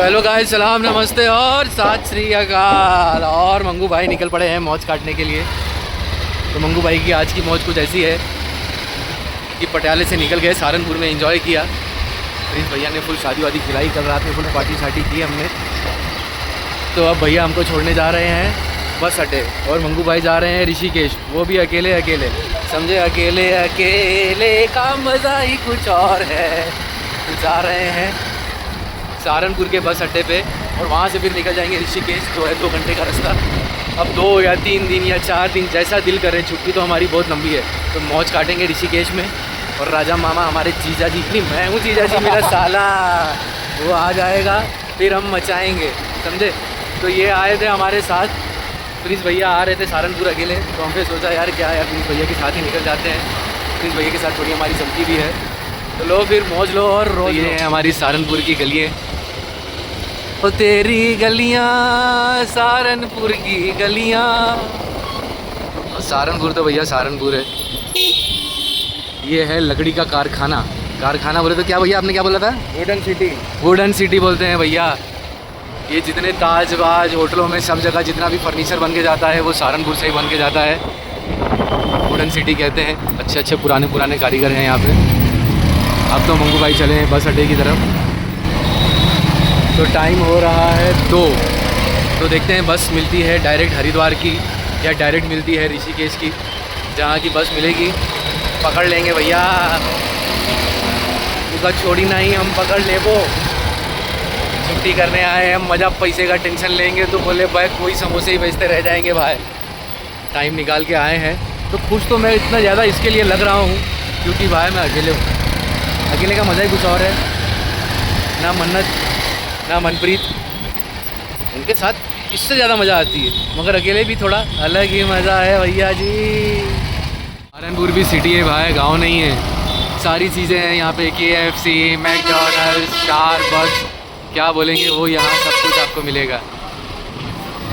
Hello guys, सलाम नमस्ते और सत श्री अकाल। और मंगू भाई निकल पड़े हैं मौज काटने के लिए। तो मंगू भाई की आज की मौज कुछ ऐसी है कि पटियाले से निकल गए, सहारनपुर में एंजॉय किया। प्रिंस भैया ने फुल शादी वादी खिलाई, कल रात में फुल पार्टी शार्टी की हमने। तो अब भैया हमको छोड़ने जा रहे हैं बस अड्डे, और मंगू भाई जा रहे हैं ऋषिकेश, वो भी अकेले अकेले। समझे, अकेले अकेले का मज़ा ही कुछ और है। तो जा रहे हैं सहारनपुर के बस अड्डे पे, और वहाँ से फिर निकल जाएंगे ऋषिकेश, जो है 2 घंटे का रास्ता। अब 2 या 3 दिन या 4 दिन जैसा दिल करे, छुट्टी तो हमारी बहुत लंबी है, तो मौज काटेंगे ऋषिकेश में। और राजा मामा हमारे जीजा जी, नहीं मैं हूँ जीजा जी, मेरा साला वो आ जाएगा, फिर हम मचाएंगे, समझे। तो ये आए थे हमारे साथ, प्रिंस भैया आ रहे थे सहारनपुर अकेले, तो हमने सोचा यार क्या है, प्रिंस भैया के साथ ही निकल जाते हैं। प्रिंस भैया के साथ थोड़ी हमारी चमकी भी है, तो लो फिर मौज लो और रोज। ये है हमारी सहारनपुर की गलियाँ, ओ तेरी गलियाँ सहारनपुर की गलियाँ। सहारनपुर तो भैया सहारनपुर है। ये है लकड़ी का कारखाना। कारखाना बोले तो क्या भैया, आपने क्या बोला था? Wooden city. वुडन सिटी बोलते हैं भैया। ये जितने ताज बाज होटलों में सब जगह जितना भी फर्नीचर बन के जाता है, वो सहारनपुर से ही बन के जाता है। वुडन सिटी कहते हैं। अच्छे अच्छे पुराने पुराने कारीगर हैं यहाँ पे। अब तो मंगू भाई चले हैं बस अड्डे की तरफ। तो टाइम हो रहा है 2, तो देखते हैं बस मिलती है डायरेक्ट हरिद्वार की या डायरेक्ट मिलती है ऋषिकेश की। जहाँ की बस मिलेगी पकड़ लेंगे भैया, उसका छोड़ी नहीं, हम पकड़ ले वो। छुट्टी करने आए हैं हम, मज़ा पैसे का टेंशन लेंगे तो बोले भाई कोई समोसे ही बेचते रह जाएंगे भाई। टाइम निकाल के आए हैं, तो खुश तो मैं इतना ज़्यादा इसके लिए लग रहा हूँ क्योंकि भाई मैं अकेले हूँ। अकेले का मज़ा ही कुछ और है, ना मन्नत ना मनप्रीत, उनके साथ इससे ज़्यादा मज़ा आती है, मगर अकेले भी थोड़ा अलग ही मज़ा है भैया जी। सहारनपुर भी सिटी है भाई, गांव नहीं है। सारी चीज़ें हैं यहाँ पे, KFC, मैकडॉनल्ड्स, स्टारबक्स, क्या बोलेंगे वो, यहाँ सब कुछ आपको मिलेगा।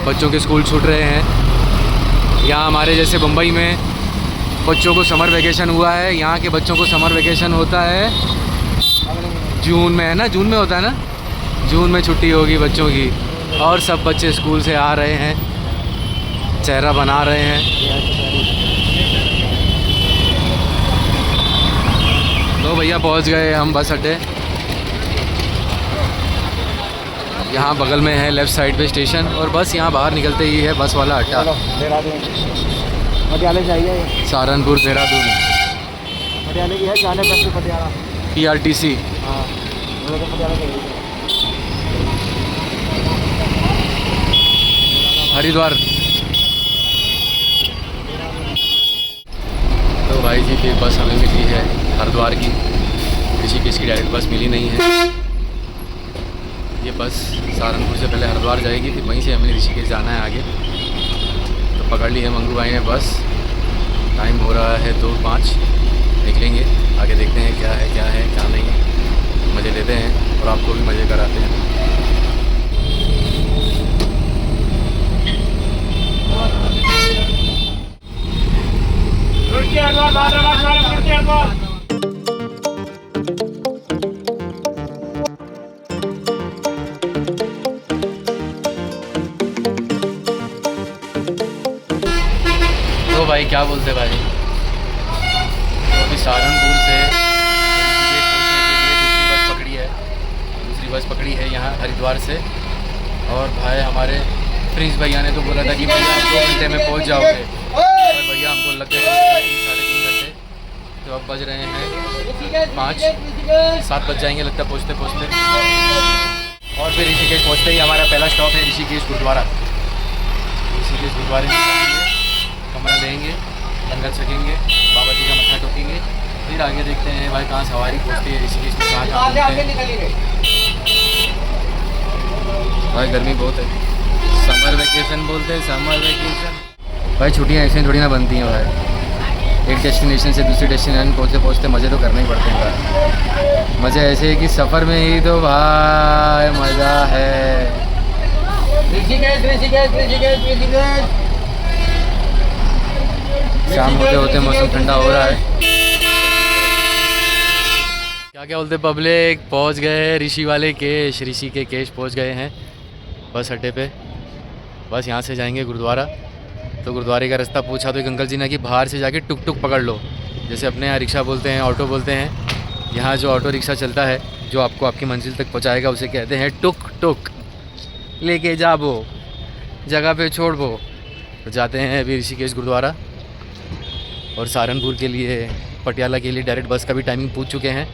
बच्चों के स्कूल छूट रहे हैं। यहाँ हमारे जैसे बम्बई में बच्चों को समर वेकेशन हुआ है, यहाँ के बच्चों को समर वेकेशन होता है जून में, है ना? जून में होता है ना? जून में छुट्टी होगी बच्चों की, और सब बच्चे स्कूल से आ रहे हैं, चेहरा बना रहे हैं। तो भैया पहुंच गए हम बस अड्डे। यहाँ बगल में है लेफ़्ट साइड पे स्टेशन, और बस यहाँ बाहर निकलते ही है बस वाला अड्डा। पटियाले जाइए, सहारनपुर देहरादून पटियाले की है, जाने बस पटियाला PRTC। हाँ, पटियाला हरिद्वार। तो भाई जी फिर बस हमें मिली है हरिद्वार की, ऋषिकेश की डायरेक्ट बस मिली नहीं है। ये बस सहारनपुर से पहले हरिद्वार जाएगी, फिर वहीं से हमें ऋषिकेश जाना है आगे। तो पकड़ ली है मंगू भाई ने बस। टाइम हो रहा है 2:05, निकलेंगे आगे, देखते हैं क्या है क्या नहीं। मज़े लेते हैं और आपको भी मज़े कराते हैं। तो भाई क्या बोलते भाई, तो अभी सहारनपुर से ऋषिकेश पहुंचने के लिए दूसरी बस पकड़ी है यहाँ हरिद्वार से। और भाई हमारे प्रिंस भैया ने तो बोला था कि भैया आप 2 घंटे में पहुँच जाओगे, और भैया हमको लग गए 3-3.5 घंटे। तो अब बज रहे हैं 5, 7 बज जाएंगे लगता है पहुँचते पहुँचते। और फिर ऋषिकेश पहुँचते ही हमारा पहला स्टॉप है ऋषिकेश गुरुद्वारा। ऋषिकेश गुरुद्वारे में जाएंगे, कमरा लेंगे, लंगर छकेंगे, बाबा जी का मत्था टोकेंगे, फिर आगे देखते हैं भाई कहाँ सवारी पहुँचती है ऋषिकेश में, कहाँ भाई। गर्मी बहुत है, समर वेकेशन बोलते हैं, समर वेकेशन। भाई छुट्टियाँ ऐसे थोड़ी ना बनती हैं भाई, एक डेस्टिनेशन से दूसरी डेस्टिनेशन पहुँचते पहुँचते मज़े तो करने ही पड़ते हैं भाई। मज़े ऐसे है कि सफ़र में ही तो भाई मज़ा है। ऋषिकेश ऋषिकेश ऋषिकेश ऋषिकेश। शाम होते होते मौसम ठंडा हो रहा है। क्या क्या बोलते पब्लिक, पहुंच गए ऋषि वाले केश, ऋषि के केश पहुंच गए हैं बस अड्डे पे। बस यहाँ से जाएंगे गुरुद्वारा। तो गुरुद्वारे का रास्ता पूछा तो एक अंकल जी ने कि बाहर से जाके टुक टुक पकड़ लो, जैसे अपने यहाँ रिक्शा बोलते हैं, ऑटो बोलते हैं। यहाँ जो ऑटो रिक्शा चलता है जो आपको आपकी मंजिल तक पहुँचाएगा उसे कहते हैं टुक टुक। लेके जाबो, जगह पे छोड़ बो। तो जाते हैं अभी ऋषिकेश गुरुद्वारा, और सहारनपुर के लिए, पटियाला के लिए डायरेक्ट बस का भी टाइमिंग पूछ चुके हैं।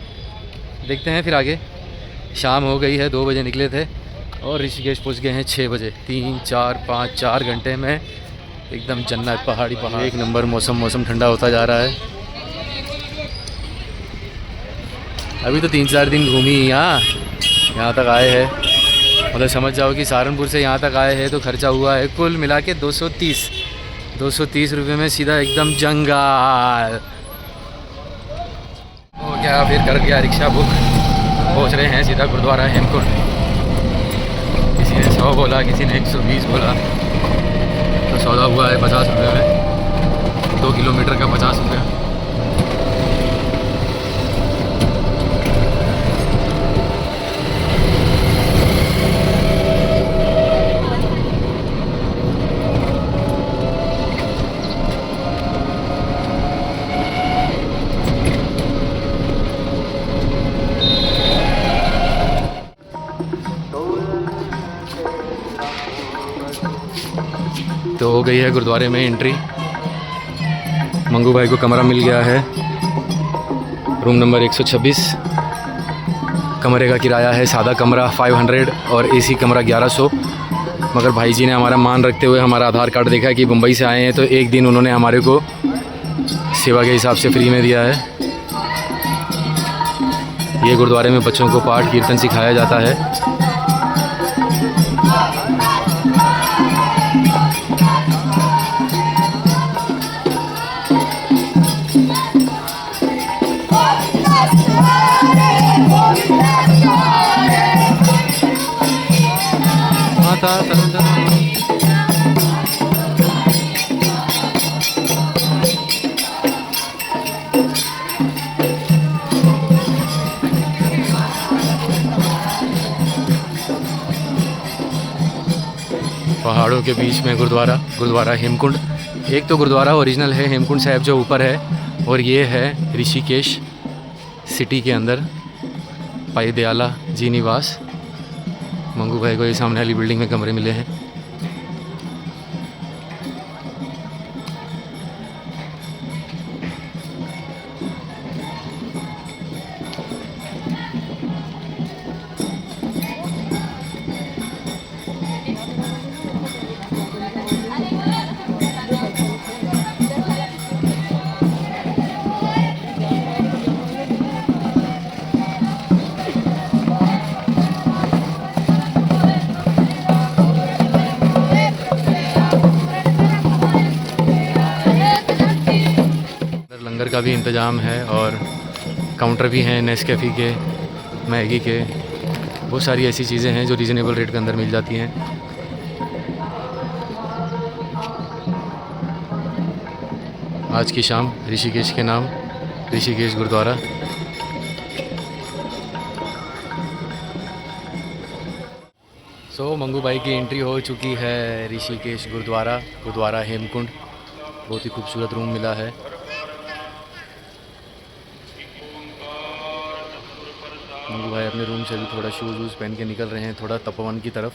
देखते हैं फिर आगे। शाम हो गई है, 2 बजे निकले थे और ऋषिकेश पहुंच गए हैं 6 बजे। 3, 4, 5, 4 घंटे में एकदम जन्नत, पहाड़ी पहाड़, एक नंबर। मौसम ठंडा होता जा रहा है। अभी तो 3-4 दिन घूमी यहाँ तक आए हैं। मतलब समझ जाओ कि सहारनपुर से यहाँ तक आए हैं तो खर्चा हुआ है कुल मिला के 230 रुपये में सीधा एकदम जंगल। तो क्या फिर कर दिया रिक्शा बुक, पहुँच रहे हैं सीधा गुरुद्वारा हेमकुंड। किसी ने 100 बोला, किसी ने 120 बोला। तो सौदा हुआ है 50 रुपये में, 2 किलोमीटर का 50 रुपये। तो हो गई है गुरुद्वारे में एंट्री। मंगू भाई को कमरा मिल गया है, रूम नंबर 126। कमरे का किराया है सादा कमरा 500 और एसी कमरा 1100। मगर भाई जी ने हमारा मान रखते हुए हमारा आधार कार्ड देखा कि मुंबई से आए हैं, तो एक दिन उन्होंने हमारे को सेवा के हिसाब से फ्री में दिया है। ये गुरुद्वारे में बच्चों को पाठ कीर्तन सिखाया जाता है। पहाड़ों के बीच में गुरुद्वारा हेमकुंड। एक तो गुरुद्वारा ओरिजिनल है हेमकुंड साहिब जो ऊपर है, और ये है ऋषिकेश सिटी के अंदर पाई दयाला जी निवास। मंगू भाई को ये सामने वाली बिल्डिंग में कमरे मिले हैं। लंगर का भी इंतज़ाम है और काउंटर भी हैं नेस्कैफ़े के, मैगी के, बहुत सारी ऐसी चीज़ें हैं जो रीज़नेबल रेट के अंदर मिल जाती हैं। आज की शाम ऋषिकेश के नाम, ऋषिकेश गुरुद्वारा। मंगू भाई की एंट्री हो चुकी है ऋषिकेश गुरुद्वारा हेमकुंड। बहुत ही खूबसूरत रूम मिला है। मंगू भाई अपने रूम से भी थोड़ा शूज़ वूज़ पहन के निकल रहे हैं, थोड़ा तपोवन की तरफ।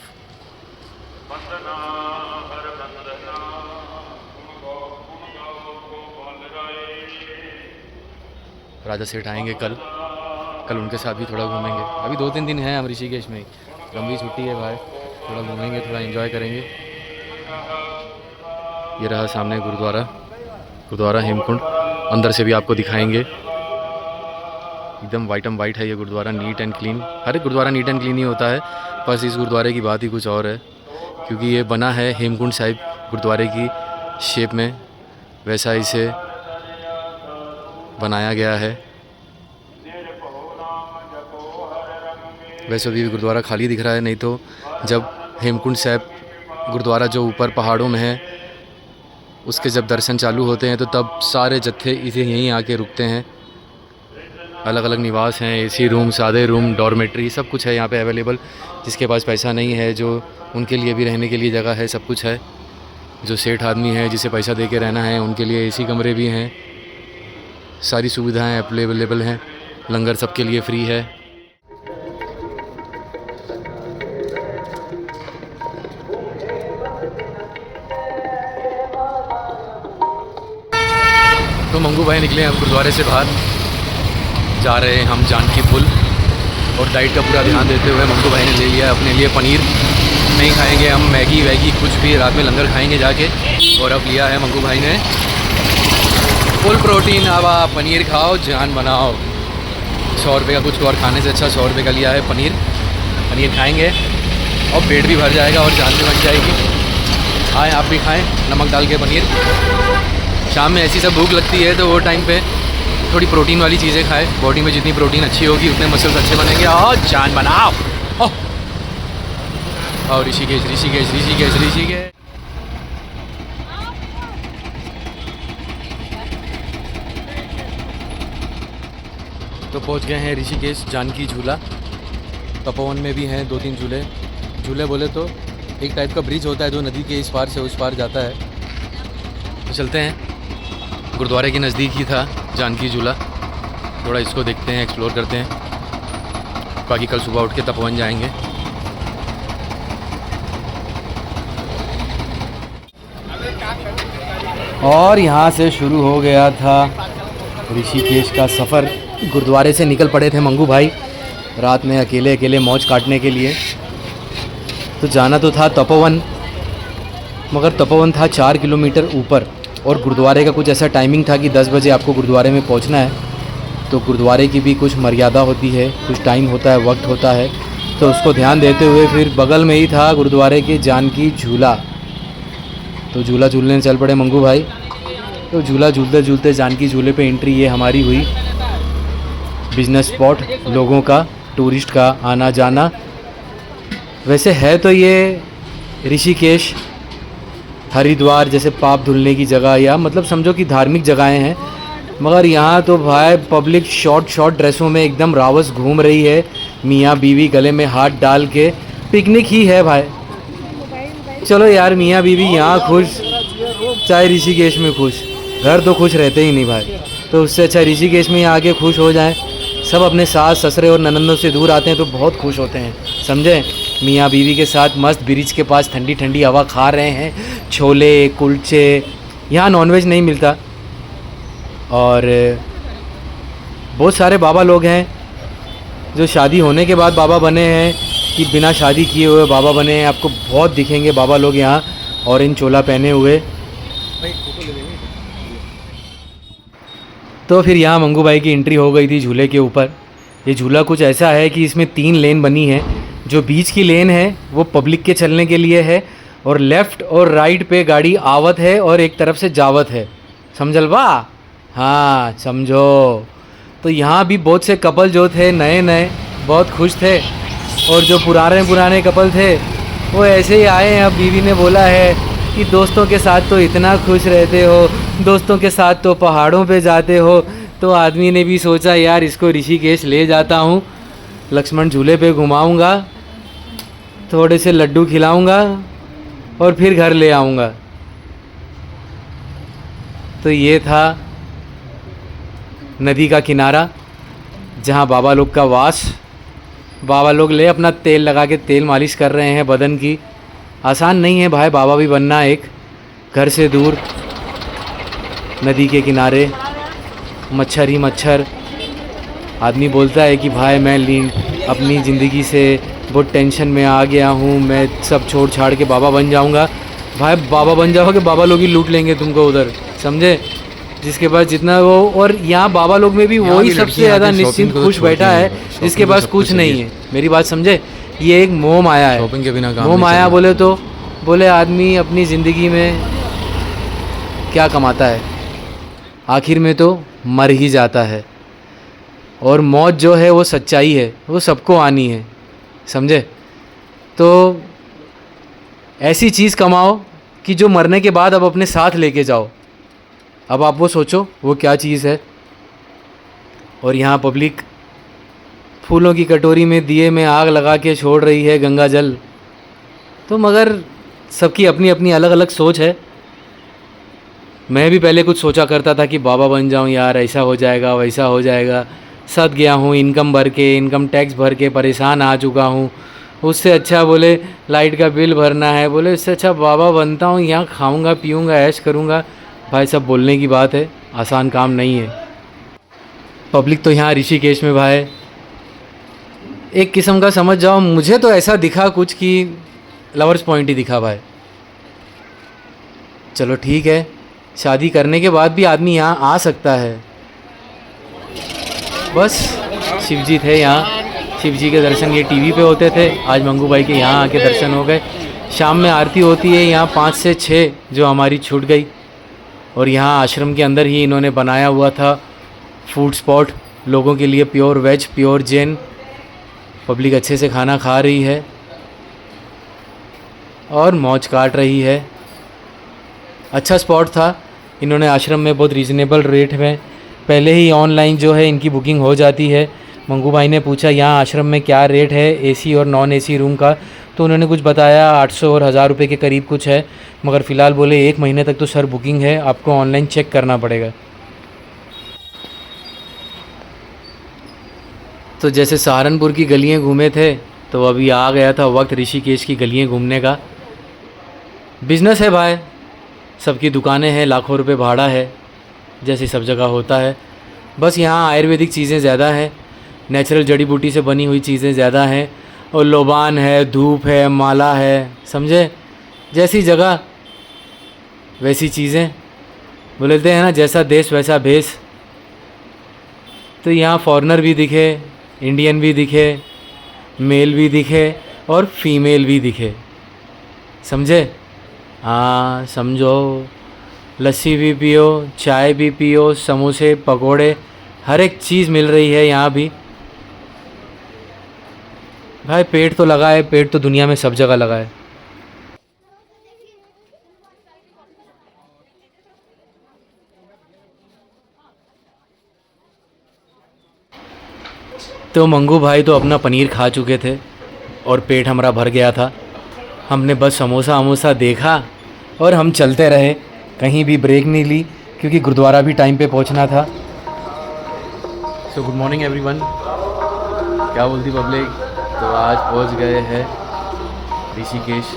राजा सेठ आएंगे कल उनके साथ भी थोड़ा घूमेंगे। अभी 2-3 दिन हैं हम ऋषिकेश में, लंबी छुट्टी है भाई, थोड़ा घूमेंगे, थोड़ा एंजॉय करेंगे। ये रहा सामने गुरुद्वारा हेमकुंड। अंदर से भी आपको दिखाएंगे। एकदम वाइट है ये गुरुद्वारा, नीट एंड क्लीन। हर एक गुरुद्वारा नीट एंड क्लीन ही होता है, बस इस गुरुद्वारे की बात ही कुछ और है, क्योंकि ये बना है हेमकुंड साहिब गुरुद्वारे की शेप में, वैसा इसे बनाया गया है। वैसे भी गुरुद्वारा खाली दिख रहा है, नहीं तो जब हेमकुंड साहिब गुरुद्वारा जो ऊपर पहाड़ों में है उसके जब दर्शन चालू होते हैं तो तब सारे जत्थे इसे यहीं आके रुकते हैं। अलग अलग निवास हैं, एसी रूम, सादे रूम, डॉर्मेट्री, सब कुछ है यहाँ पे अवेलेबल। जिसके पास पैसा नहीं है, जो उनके लिए भी रहने के लिए जगह है, सब कुछ है। जो सेठ आदमी है, जिसे पैसा दे के रहना है, उनके लिए एसी कमरे भी हैं। सारी सुविधाएं अवेलेबल हैं। लंगर सबके लिए फ्री है। तो मंगू भाई निकले अब गुरुद्वारे से बाहर, जा रहे हैं हम जानकी पुल। और डाइट का पूरा ध्यान देते हुए मंगू भाई ने ले लिया अपने लिए पनीर। नहीं खाएंगे हम मैगी वैगी कुछ भी, रात में लंगर खाएंगे जाके। और अब लिया है मंगू भाई ने फुल प्रोटीन। अब आप पनीर खाओ, जान बनाओ। 100 रुपये का कुछ और खाने से अच्छा 100 रुपये का लिया है पनीर। पनीर खाएंगे और पेट भी भर जाएगा और जान भी बन जाएगी। आए आप भी खाएं नमक डाल के पनीर। शाम में ऐसी सब भूख लगती है तो वो टाइम पे थोड़ी प्रोटीन वाली चीज़ें खाएं। बॉडी में जितनी प्रोटीन अच्छी होगी उतने मसल्स अच्छे बनेंगे और जान बनाओ। और ऋषिकेश ऋषिकेश ऋषिकेश ऋषिकेश। तो पहुंच गए हैं ऋषिकेश जानकी झूला। तपोवन में भी हैं 2-3 झूले। झूले बोले तो एक टाइप का ब्रिज होता है जो नदी के इस पार से उस पार जाता है। तो चलते हैं, गुरुद्वारे के नज़दीक ही था जानकी झूला। थोड़ा इसको देखते हैं, एक्सप्लोर करते हैं। बाकी कल सुबह उठ के तपोवन जाएंगे। और यहाँ से शुरू हो गया था ऋषिकेश का सफ़र। गुरुद्वारे से निकल पड़े थे मंगू भाई रात में अकेले अकेले मौज काटने के लिए। तो जाना तो था तपोवन, मगर तपोवन था 4 किलोमीटर ऊपर। और गुरुद्वारे का कुछ ऐसा टाइमिंग था कि 10 बजे आपको गुरुद्वारे में पहुंचना है। तो गुरुद्वारे की भी कुछ मर्यादा होती है, कुछ टाइम होता है, वक्त होता है। तो उसको ध्यान देते हुए फिर बगल में ही था गुरुद्वारे के जानकी झूला। तो झूला झूलने चल पड़े मंगू भाई। तो झूला झूलते झूलते जानकी झूले पे एंट्री ये हमारी हुई। बिजनेस स्पॉट, लोगों का, टूरिस्ट का आना जाना। वैसे है तो ये ऋषिकेश हरिद्वार जैसे पाप धुलने की जगह, या मतलब समझो कि धार्मिक जगहें हैं। मगर यहाँ तो भाई पब्लिक शॉर्ट ड्रेसों में एकदम रावस घूम रही है। मियाँ बीवी गले में हाथ डाल के पिकनिक ही है भाई। चलो यार, मियाँ बीवी यहाँ खुश, चाहे ऋषिकेश में खुश। घर तो खुश रहते ही नहीं भाई, तो उससे अच्छा ऋषिकेश में ही आके खुश हो जाएं। सब अपने सास ससुरे और ननंदों से दूर आते हैं तो बहुत खुश होते हैं, समझे। मियाँ बीवी के साथ मस्त ब्रिज के पास ठंडी ठंडी हवा खा रहे हैं, छोले कुलचे। यहाँ नॉनवेज नहीं मिलता। और बहुत सारे बाबा लोग हैं जो शादी होने के बाद बाबा बने हैं कि बिना शादी किए हुए बाबा बने हैं। आपको बहुत दिखेंगे बाबा लोग यहाँ ऑरेंज चोला पहने हुए। तो फिर यहाँ मंगू भाई की एंट्री हो गई थी झूले के ऊपर। ये झूला कुछ ऐसा है कि इसमें 3 लेन बनी है। जो बीच की लेन है वो पब्लिक के चलने के लिए है, और लेफ़्ट और राइट पे गाड़ी आवत है और एक तरफ से जावत है। समझल बा? हाँ समझो। तो यहाँ भी बहुत से कपल जो थे नए नए बहुत खुश थे, और जो पुराने कपल थे वो ऐसे ही आए हैं। अब बीवी ने बोला है कि दोस्तों के साथ तो इतना खुश रहते हो, दोस्तों के साथ तो पहाड़ों पे जाते हो। तो आदमी ने भी सोचा यार इसको ऋषिकेश ले जाता हूँ, लक्ष्मण झूले पे घुमाऊँगा, थोड़े से लड्डू खिलाऊँगा और फिर घर ले आऊँगा। तो ये था नदी का किनारा जहाँ बाबा लोग का वास। बाबा लोग ले अपना तेल लगा के तेल मालिश कर रहे हैं बदन की। आसान नहीं है भाई बाबा भी बनना, एक घर से दूर नदी के किनारे, मच्छर ही मच्छर। आदमी बोलता है कि भाई मैं अपनी ज़िंदगी से बहुत टेंशन में आ गया हूँ, मैं सब छोड़ छाड़ के बाबा बन जाऊँगा। भाई बाबा बन जाओगे, बाबा लोग ही लूट लेंगे तुमको उधर, समझे। जिसके पास जितना वो, और यहाँ बाबा लोग में भी वही सबसे ज़्यादा निश्चिंत खुश बैठा है जिसके पास कुछ नहीं है। मेरी बात समझे। ये एक मोह माया है। शॉपिंग के बिना काम मोह माया बोले तो बोले आदमी अपनी ज़िंदगी में क्या कमाता है, आखिर में तो मर ही जाता है। और मौत जो है वो सच्चाई है, वो सबको आनी है, समझे। तो ऐसी चीज़ कमाओ कि जो मरने के बाद अब अपने साथ लेके जाओ। अब आप वो सोचो वो क्या चीज़ है। और यहाँ पब्लिक फूलों की कटोरी में दिए में आग लगा के छोड़ रही है गंगा जल। तो मगर सबकी अपनी अपनी अलग अलग सोच है। मैं भी पहले कुछ सोचा करता था कि बाबा बन जाऊं यार, ऐसा हो जाएगा वैसा हो जाएगा। सद गया हूँ इनकम भर के, इनकम टैक्स भर के परेशान आ चुका हूँ। उससे अच्छा बोले लाइट का बिल भरना है, बोले इससे अच्छा बाबा बनता हूँ, यहाँ खाऊंगा पीऊँगा ऐश करूँगा। भाई सब बोलने की बात है, आसान काम नहीं है। पब्लिक तो यहाँ ऋषिकेश में भाई एक किस्म का समझ जाओ, मुझे तो ऐसा दिखा कुछ कि लवर्स पॉइंट ही दिखा भाई। चलो ठीक है, शादी करने के बाद भी आदमी यहाँ आ सकता है। बस शिव जी थे यहाँ, शिव जी के दर्शन ये टीवी पे होते थे, आज मंगू भाई के यहाँ आके दर्शन हो गए। शाम में आरती होती है यहाँ 5 से 6 जो हमारी छूट गई। और यहाँ आश्रम के अंदर ही इन्होंने बनाया हुआ था फूड स्पॉट लोगों के लिए, pure veg pure Jain. Public अच्छे से खाना खा रही है और मौज काट रही है। अच्छा स्पॉट था। इन्होंने आश्रम में बहुत रीज़नेबल रेट में पहले ही ऑनलाइन जो है इनकी बुकिंग हो जाती है। मंगू भाई ने पूछा यहाँ आश्रम में क्या रेट है एसी और नॉन एसी रूम का, तो उन्होंने कुछ बताया 800 और 1000 रुपये के करीब कुछ है। मगर फ़िलहाल बोले 1 महीने तक तो सर बुकिंग है, आपको ऑनलाइन चेक करना पड़ेगा। तो जैसे सहारनपुर की गलियाँ घूमे थे, तो अभी आ गया था वक्त ऋषिकेश की गलियाँ घूमने का। बिज़नेस है भाई, सबकी दुकानें हैं, लाखों रुपए भाड़ा है, जैसे सब जगह होता है। बस यहाँ आयुर्वेदिक चीज़ें ज़्यादा हैं, नेचुरल जड़ी बूटी से बनी हुई चीज़ें ज़्यादा हैं, और लोबान है, धूप है, माला है, समझे। जैसी जगह वैसी चीज़ें, बोलते हैं ना जैसा देश वैसा भेष। तो यहाँ फॉरेनर भी दिखे, इंडियन भी दिखे, मेल भी दिखे और फीमेल भी दिखे, समझे। हाँ समझो, लस्सी भी पियो, चाय भी पियो, समोसे पकोड़े हर एक चीज़ मिल रही है यहाँ भी। भाई पेट तो लगा है, पेट तो दुनिया में सब जगह लगा है। तो मंगू भाई तो अपना पनीर खा चुके थे और पेट हमारा भर गया था। हमने बस समोसा वमोसा देखा और हम चलते रहे, कहीं भी ब्रेक नहीं ली, क्योंकि गुरुद्वारा भी टाइम पे पहुंचना था। सो गुड मॉर्निंग एवरीवन, क्या बोलती पब्लिक। तो आज पहुंच गए हैं ऋषिकेश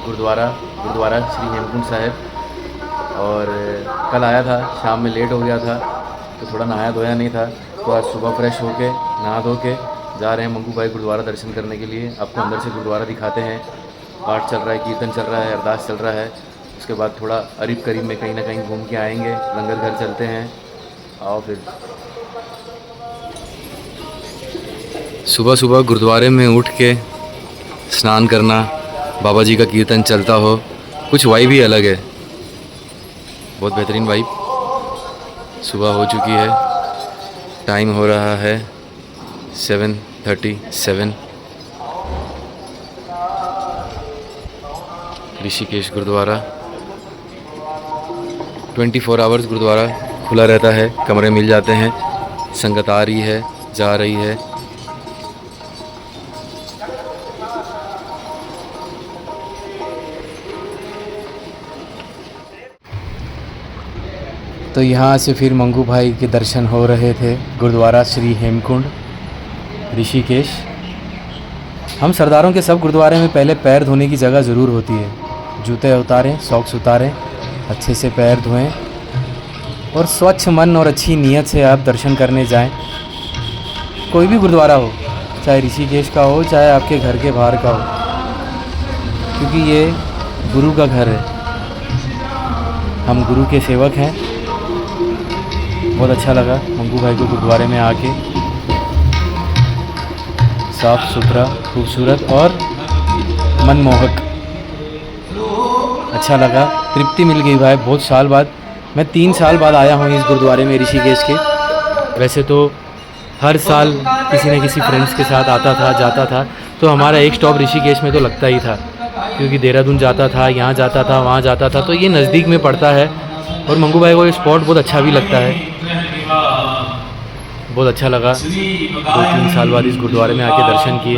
गुरुद्वारा श्री हेमकुंड साहिब। और कल आया था, शाम में लेट हो गया था तो थोड़ा नहाया धोया नहीं था, तो आज सुबह फ्रेश होके नहा धो के जा रहे हैं मंगू भाई गुरुद्वारा दर्शन करने के लिए। आपको अंदर से गुरुद्वारा दिखाते हैं। पाठ चल रहा है, कीर्तन चल रहा है, अरदास चल रहा है। उसके बाद थोड़ा अरीब करीब में कहीं ना कहीं घूम के आएंगे, लंगर घर चलते हैं। आओ फिर। सुबह सुबह गुरुद्वारे में उठ के स्नान करना, बाबा जी का कीर्तन चलता हो, कुछ वाइब ही अलग है, बहुत बेहतरीन वाइब। सुबह हो चुकी है, टाइम हो रहा है 7:37। ऋषिकेश गुरुद्वारा 24 आवर्स गुरुद्वारा खुला रहता है, कमरे मिल जाते हैं। संगत आ रही है, जा रही है। तो यहाँ से फिर मंगू भाई के दर्शन हो रहे थे गुरुद्वारा श्री हेमकुंड ऋषिकेश। हम सरदारों के सब गुरुद्वारे में पहले पैर धोने की जगह ज़रूर होती है। जूते उतारें, सॉक्स उतारें, अच्छे से पैर धोएं और स्वच्छ मन और अच्छी नीयत से आप दर्शन करने जाएं। कोई भी गुरुद्वारा हो, चाहे ऋषिकेश का हो, चाहे आपके घर के बाहर का हो, क्योंकि ये गुरु का घर है। हम गुरु के सेवक हैं। बहुत अच्छा लगा मंगू भाई को गुरुद्वारे में आके, साफ़ सुथरा, खूबसूरत और मनमोहक। अच्छा लगा, तृप्ति मिल गई भाई। बहुत साल बाद, मैं 3 साल बाद आया हूँ इस गुरुद्वारे में ऋषिकेश के। वैसे तो हर साल किसी न किसी फ्रेंड्स के साथ आता था, जाता था, तो हमारा एक स्टॉप ऋषिकेश में तो लगता ही था, क्योंकि देहरादून जाता था, यहाँ जाता था, वहाँ जाता था, तो ये नज़दीक में पड़ता है। और मंगू भाई को ये स्पॉट बहुत अच्छा भी लगता है। बहुत अच्छा लगा। 2-3 साल बाद इस गुरुद्वारे में आके दर्शन किए,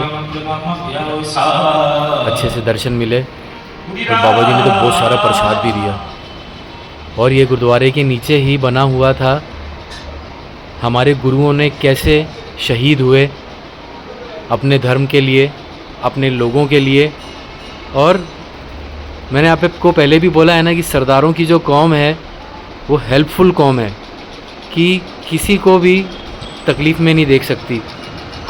अच्छे से दर्शन मिले और बाबा जी ने तो बहुत सारा प्रसाद भी दिया। और ये गुरुद्वारे के नीचे ही बना हुआ था हमारे गुरुओं ने कैसे शहीद हुए अपने धर्म के लिए, अपने लोगों के लिए। और मैंने आपको पहले भी बोला है ना कि सरदारों की जो कौम है वो हेल्पफुल कौम है, कि किसी को भी तकलीफ़ में नहीं देख सकती।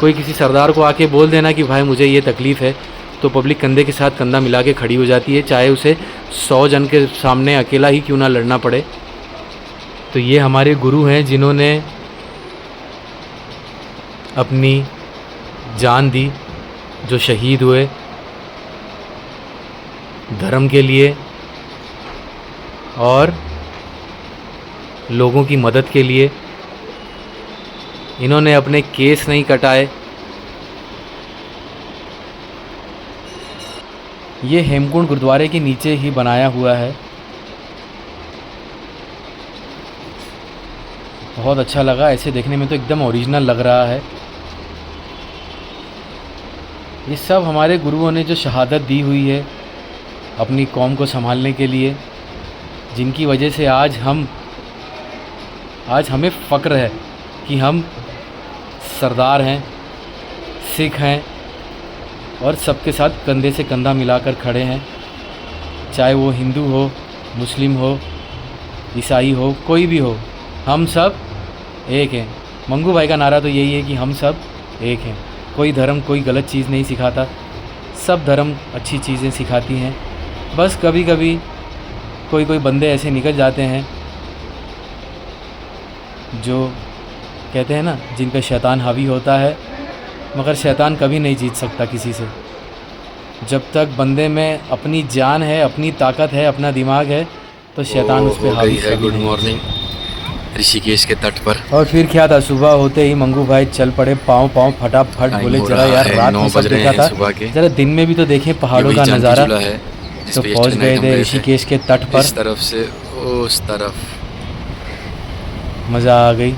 कोई किसी सरदार को आके बोल देना कि भाई मुझे ये तकलीफ़ है, तो पब्लिक कंधे के साथ कंधा मिला के खड़ी हो जाती है, चाहे उसे 100 जन के सामने अकेला ही क्यों ना लड़ना पड़े। तो ये हमारे गुरु हैं जिन्होंने अपनी जान दी, जो शहीद हुए धर्म के लिए और लोगों की मदद के लिए। इन्होंने अपने केस नहीं कटाए। ये हेमकुंड गुरुद्वारे के नीचे ही बनाया हुआ है। बहुत अच्छा लगा, ऐसे देखने में तो एकदम ओरिजिनल लग रहा है। ये सब हमारे गुरुओं ने जो शहादत दी हुई है अपनी कौम को संभालने के लिए, जिनकी वजह से आज हमें फ़क्र है कि हम सरदार हैं, सिख हैं और सबके साथ कंधे से कंधा मिलाकर खड़े हैं। चाहे वो हिंदू हो, मुस्लिम हो, ईसाई हो, कोई भी हो, हम सब एक हैं। मंगू भाई का नारा तो यही है कि हम सब एक हैं। कोई धर्म कोई गलत चीज़ नहीं सिखाता, सब धर्म अच्छी चीज़ें सिखाती हैं। बस कभी कभी कोई बंदे ऐसे निकल जाते हैं जो कहते हैं ना, जिनका शैतान हावी होता है, मगर शैतान कभी नहीं जीत सकता किसी से। जब तक बंदे में अपनी जान है, अपनी ताकत है, अपना दिमाग है, तो शैतान उस पर हावी कभी नहीं। गुड मॉर्निंग ऋषिकेश के तट पर। और फिर क्या था, सुबह होते ही मंगू भाई चल पड़े, पाँव फटाफट। बोले जरा यार रात में सब देखा था, जरा दिन में भी तो देखें पहाड़ों का नज़ारा। तो पहुंच गए थे ऋषिकेश के तट पर। इस तरफ से उस तरफ मज़ा आ गई।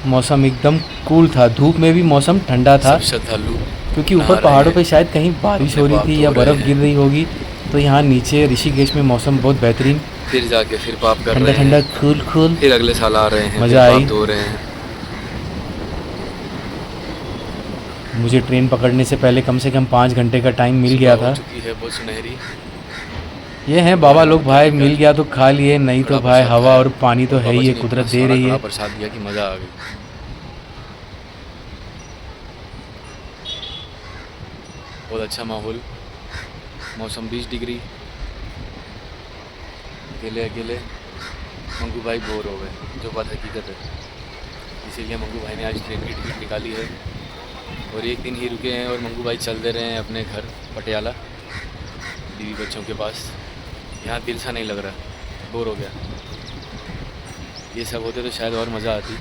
मौसम एकदम कूल था, धूप में भी मौसम ठंडा था, क्योंकि ऊपर पहाड़ों पे शायद कहीं बारिश हो रही थी या बर्फ़ गिर रही होगी। तो यहाँ नीचे ऋषिकेश में मौसम बहुत बेहतरीन, फिर जाके फिर पाप कर रहे हैं, ठंडा खूल फिर अगले साल आ रहे हैं, मज़ा आई। धो रहे हैं। मुझे ट्रेन पकड़ने से पहले कम से कम 5 घंटे का टाइम मिल गया था। है बहुत सुनहरी। ये हैं बाबा लोग, भाई मिल गया तो खा लिए, नहीं तो भाई हवा और पानी तो है ही, ये कुदरत दे रही है। प्रसाद दिया कि मज़ा आ गई। बहुत अच्छा माहौल, मौसम 20 डिग्री। अकेले मंगू भाई बोर हो गए, जो बात हकीकत है। इसीलिए मंगू भाई ने आज ट्रेन की टिकट निकाली है और एक दिन ही रुके हैं, और मंगू भाई चल दे रहे हैं अपने घर पटियाला, बीवी बच्चों के पास। यहाँ दिल सा नहीं लग रहा, बोर हो गया। ये सब होते तो शायद और मज़ा आती,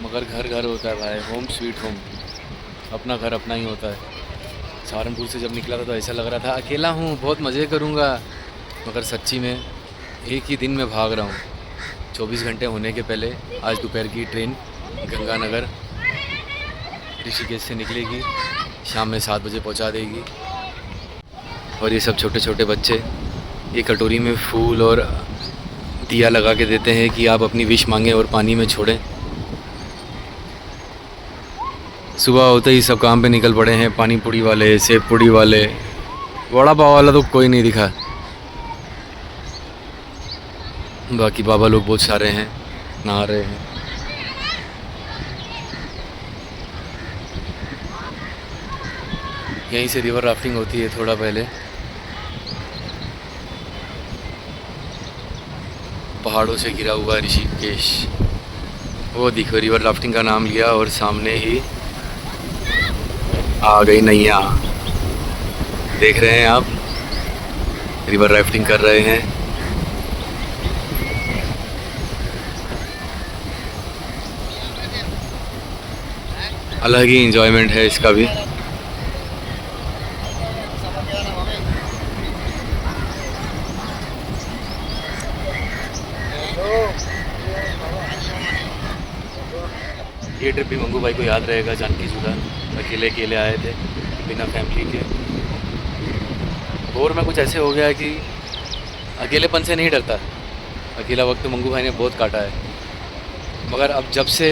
मगर घर होता है भाई, होम स्वीट होम, अपना घर अपना ही होता है। सहारनपुर से जब निकला था तो ऐसा लग रहा था अकेला हूँ, बहुत मज़े करूँगा, मगर सच्ची में एक ही दिन में भाग रहा हूँ। 24 घंटे होने के पहले आज दोपहर की ट्रेन गंगानगर ऋषिकेश से निकलेगी, शाम में 7 बजे पहुँचा देगी। और ये सब छोटे छोटे बच्चे एक कटोरी में फूल और दिया लगा के देते हैं कि आप अपनी विश मांगें और पानी में छोड़ें। सुबह होते ही सब काम पे निकल पड़े हैं, पानी पूड़ी वाले, सेब पूड़ी वाले, वड़ा पाव वाला तो कोई नहीं दिखा। बाकी बाबा लोग बहुत सारे हैं, नहा रहे हैं। यहीं से रिवर राफ्टिंग होती है थोड़ा पहले, पहाड़ों से घिरा हुआ ऋषिकेश। वो देखो रिवर राफ्टिंग का नाम लिया और सामने ही आ गई नैया। देख रहे हैं आप, रिवर राफ्टिंग कर रहे हैं। अलग ही एंजॉयमेंट है इसका भी। ये ट्रिप भी मंगू भाई को याद रहेगा। जानकी झूला अकेले अकेले आए थे बिना फैमिली के। और मैं कुछ ऐसे हो गया कि अकेलेपन से नहीं डरता। अकेला वक्त तो मंगू भाई ने बहुत काटा है, मगर अब जब से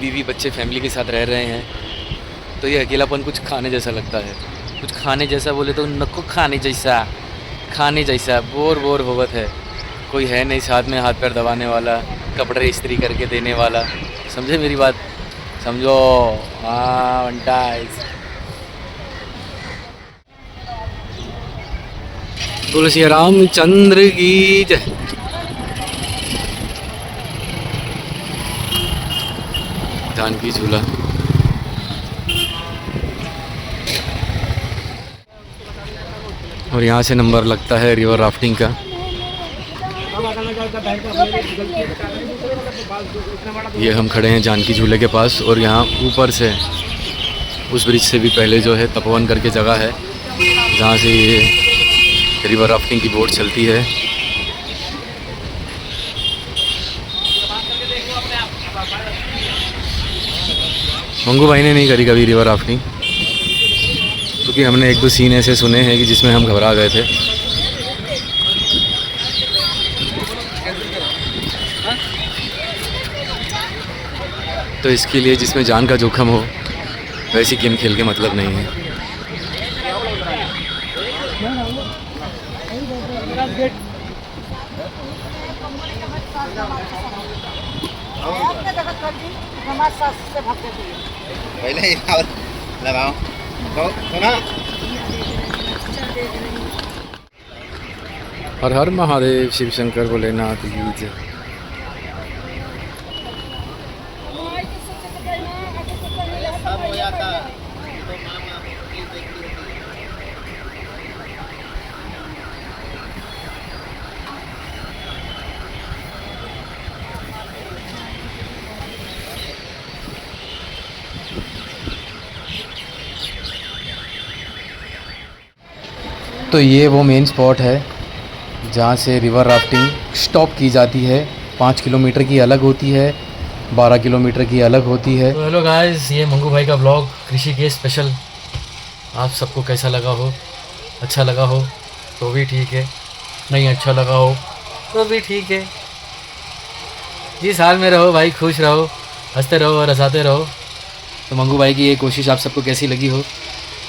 बीवी बच्चे फैमिली के साथ रह रहे हैं तो ये अकेलापन कुछ खाने जैसा लगता है। कुछ खाने जैसा बोले तो नको खाने जैसा बोर होवत है। कोई है नहीं साथ में हाथ पैर दबाने वाला, कपड़े इस्त्री करके देने वाला। समझे मेरी बात? समझो। हाँ वंटा। तुलसी रामचंद्र की जय। जानकी झूला और यहाँ से नंबर लगता है रिवर राफ्टिंग का। ये हम खड़े हैं जानकी झूले के पास और यहाँ ऊपर से उस ब्रिज से भी पहले जो है तपोवन करके जगह है जहाँ से ये रिवर राफ्टिंग की बोट चलती है। मंगू भाई ने नहीं करी कभी रिवर राफ्टिंग, क्योंकि हमने एक दो सीन ऐसे सुने हैं कि जिसमें हम घबरा गए थे। तो इसके लिए जिसमें जान का जोखम हो वैसी गेम खेल के मतलब नहीं है। पहले लगाओ तो सुना। हर हर महादेव, शिव शंकर भोलेनाथ की जय। तो ये वो मेन स्पॉट है जहाँ से रिवर राफ्टिंग स्टॉप की जाती है। 5 किलोमीटर की अलग होती है, 12 किलोमीटर की अलग होती है। तो हेलो गाइस, ये मंगू भाई का ब्लॉग ऋषिकेश स्पेशल आप सबको कैसा लगा हो? अच्छा लगा हो तो भी ठीक है, नहीं अच्छा लगा हो तो भी ठीक है। जिस हाल में रहो भाई, खुश रहो, हंसते रहो और हंसाते रहो। तो मंगू भाई की ये कोशिश आप सबको कैसी लगी हो?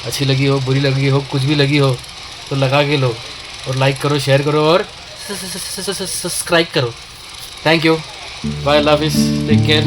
अच्छी लगी हो, बुरी लगी हो, कुछ भी लगी हो तो लगा के लो और लाइक करो, शेयर करो और सब्सक्राइब करो। Thank you, bye, love is, take care.